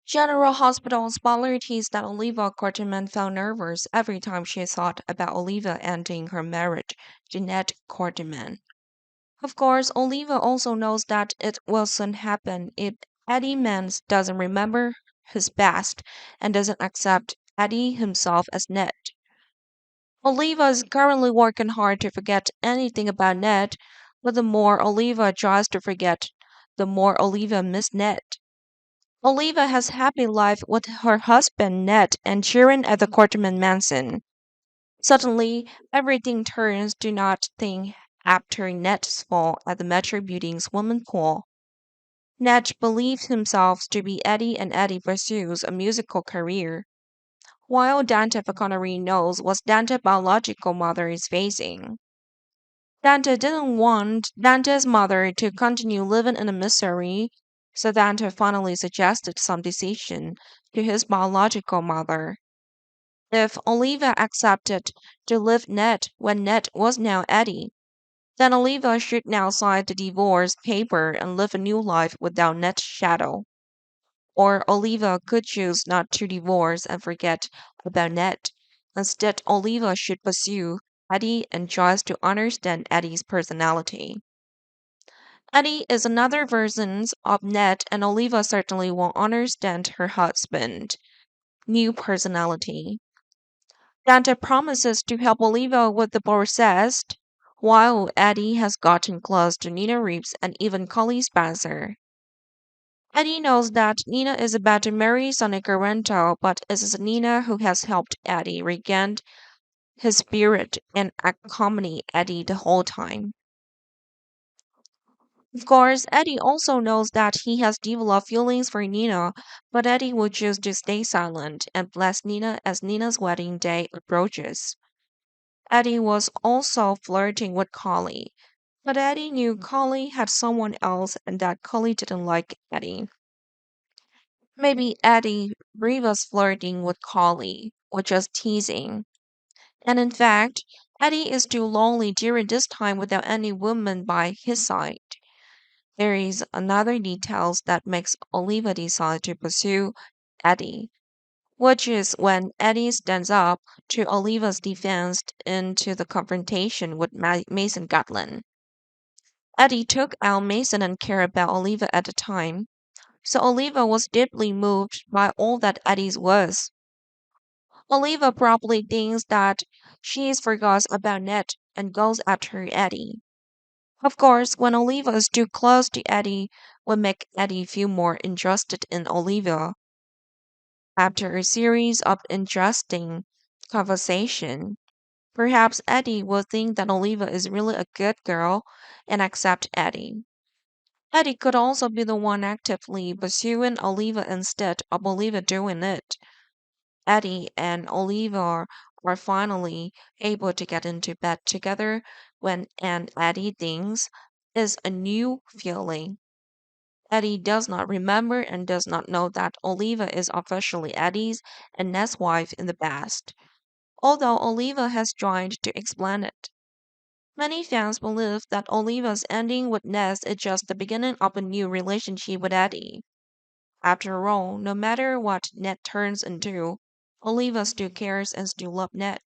General Hospital spoiler teased that Olivia Quarterman felt nervous every time she thought about Olivia ending her marriage to Ned Quarterman. Of course, Olivia also knows that it will soon happen if Eddie Mans doesn't remember his past and doesn't accept Eddie himself as Ned. Olivia is currently working hard to forget anything about Ned, but the more Olivia tries to forget, the more Olivia misses Ned. Olivia has happy life with her husband Ned and cheering at the Quarterman Mansion. Suddenly, everything turns to nothing after Ned's fall at the Metro Building's woman pool. Ned believes himself to be Eddie and Eddie pursues a musical career, while Dante Falconeri knows what Dante's biological mother is facing. Dante didn't want Dante's mother to continue living in a misery, so Dante finally suggested some decision to his biological mother. If Olivia accepted to live Ned when Ned was now Eddie, then Olivia should now sign the divorce paper and live a new life without Ned's shadow. Or Olivia could choose not to divorce and forget about Ned. Instead, Olivia should pursue Eddie and tries to understand Eddie's personality. Eddie is another version of Ned, and Olivia certainly won't understand her husband' new personality. Dante promises to help Olivia with the process, while Eddie has gotten close to Nina Reeves and even Collie Spencer. Eddie knows that Nina is about to marry Sonny Carrento, but it is Nina who has helped Eddie regain his spirit and accompany Eddie the whole time. Of course, Eddie also knows that he has developed feelings for Nina, but Eddie will choose to stay silent and bless Nina as Nina's wedding day approaches. Eddie was also flirting with Collie, but Eddie knew Collie had someone else and that Collie didn't like Eddie. Maybe Eddie was flirting with Collie or just teasing. And in fact, Eddie is too lonely during this time without any woman by his side. There is another detail that makes Olivia decide to pursue Eddie, which is when Eddie stands up to Olivia's defense into the confrontation with Mason Gatlin. Eddie took out Mason and cared about Olivia at the time, so Olivia was deeply moved by all that Eddie was. Olivia probably thinks that she's forgot about Ned and goes after Eddie. Of course, when Olivia is too close to Eddie, would make Eddie feel more interested in Olivia. After a series of interesting conversation, perhaps Eddie will think that Olivia is really a good girl and accept Eddie. Eddie could also be the one actively pursuing Olivia instead of Olivia doing it. Eddie and Olivia are finally able to get into bed together when and Eddie thinks is a new feeling. Eddie does not remember and does not know that Olivia is officially Eddie's and Ned's wife in the past, although Olivia has tried to explain it. Many fans believe that Olivia's ending with Ned is just the beginning of a new relationship with Eddie. After all, no matter what Ned turns into, Olivia still cares and still loves Ned.